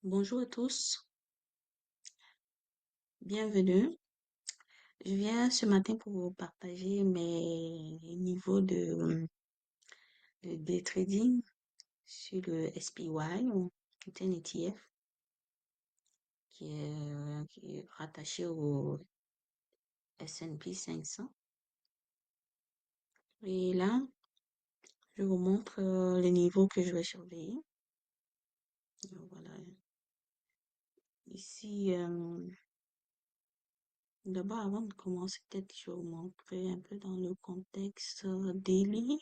Bonjour à tous, bienvenue. Je viens ce matin pour vous partager mes niveaux de day trading sur le SPY, qui est un ETF qui est rattaché au S&P 500. Et là, je vous montre les niveaux que je vais surveiller. Voilà. Ici, d'abord, avant de commencer, peut-être je vais vous montrer un peu dans le contexte daily,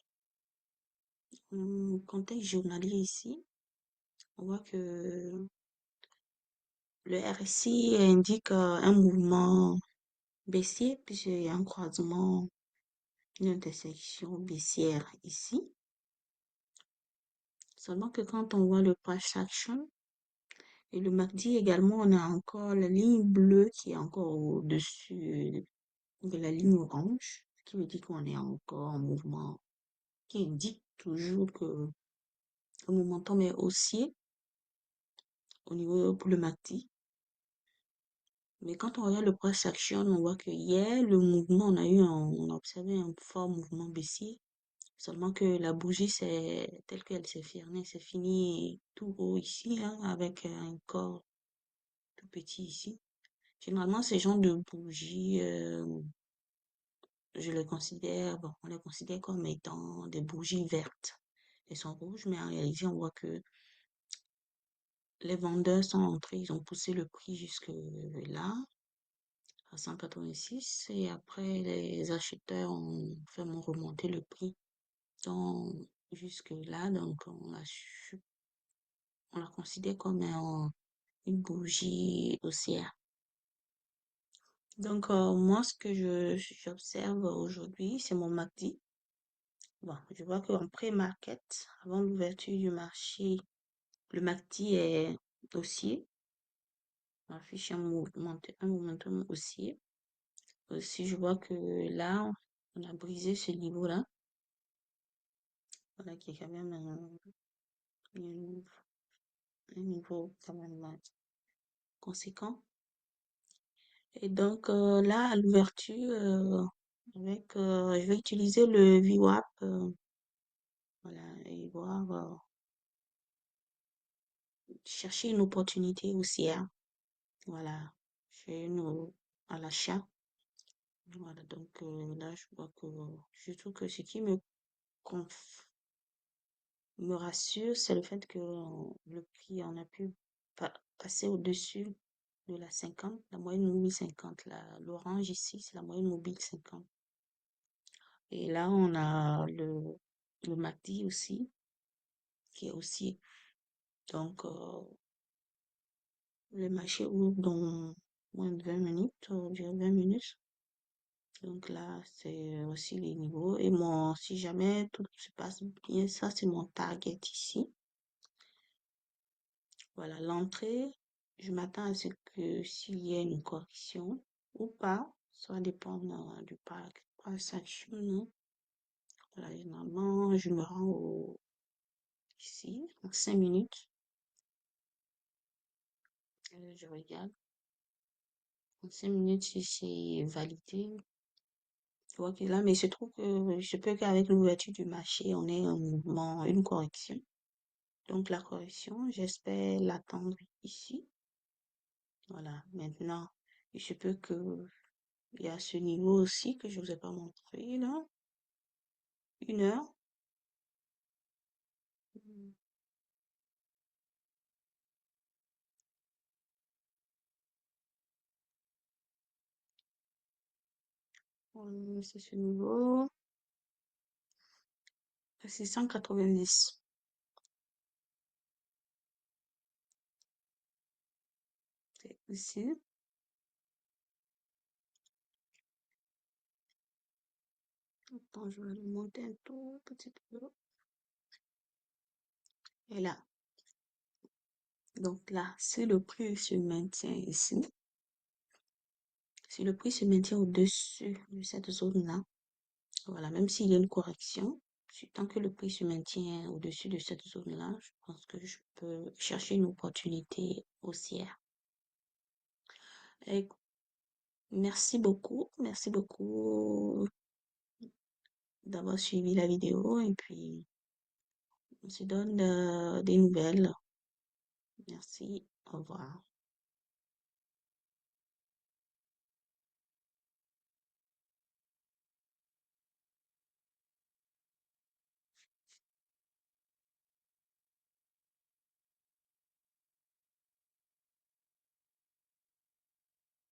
contexte journalier ici. On voit que le RSI indique un mouvement baissier, puisqu'il y a un croisement, une intersection baissière ici. Seulement que quand on voit le price action et le MACD également, on a encore la ligne bleue qui est encore au-dessus de la ligne orange, ce qui veut dire qu'on est encore en mouvement, qui indique toujours que le momentum est haussier au niveau pour le MACD. Mais quand on regarde le price action, on voit que hier, le mouvement, on a observé un fort mouvement baissier. Seulement que la bougie, c'est telle qu'elle s'est fermée, c'est fini tout haut ici, hein, avec un corps tout petit ici. Généralement, ces genres de bougies, je les considère, bon, on les considère comme étant des bougies vertes. Elles sont rouges, mais en réalité, on voit que les vendeurs sont entrés, ils ont poussé le prix jusque là, à 186, et après, les acheteurs ont vraiment remonté le prix. Donc, jusque là, donc, on la considère comme une bougie haussière. Donc, moi, ce que j'observe aujourd'hui, c'est mon MACD. Bon, je vois qu'en pré-market, avant l'ouverture du marché, le MACD est haussier. On affiche un momentum haussier. Aussi, je vois que là, on a brisé ce niveau-là. Voilà, qui est quand même un niveau quand même conséquent. Et donc là, à l'ouverture, je vais utiliser le VWAP, voilà, et voir, chercher une opportunité haussière, voilà, chez nous à l'achat. Voilà, donc là, je vois que je trouve que ce qui me rassure, c'est le fait que le prix en a pu passer au-dessus de la 50, la moyenne mobile 50. L'orange ici, c'est la moyenne mobile 50. Et là, on a le MACD aussi, qui est aussi. Donc, le marché ouvre dans moins de 20 minutes, on dirait 20 minutes. Donc là, c'est aussi les niveaux. Et si jamais tout se passe bien, ça, c'est mon target ici. Voilà, l'entrée, je m'attends à ce que s'il y ait une correction ou pas, ça va dépendre du price action, hein. Voilà, généralement, je me rends ici, en 5 minutes. Je regarde. En 5 minutes, si c'est validé. Je vois que là, mais il se trouve que je peux qu'avec l'ouverture du marché, on ait un mouvement, une correction. Donc, la correction, j'espère l'attendre ici. Voilà, maintenant, il se peut que il y a ce niveau aussi que je vous ai pas montré, là. 1 heure. C'est ce niveau. C'est 190. C'est ici. Attends, je vais le monter un tout petit peu. Et là. Donc là, si le prix se maintient ici, si le prix se maintient au-dessus de cette zone-là, voilà, même s'il y a une correction, tant que le prix se maintient au-dessus de cette zone-là, je pense que je peux chercher une opportunité haussière. Et merci beaucoup d'avoir suivi la vidéo et puis on se donne des nouvelles. Merci, au revoir.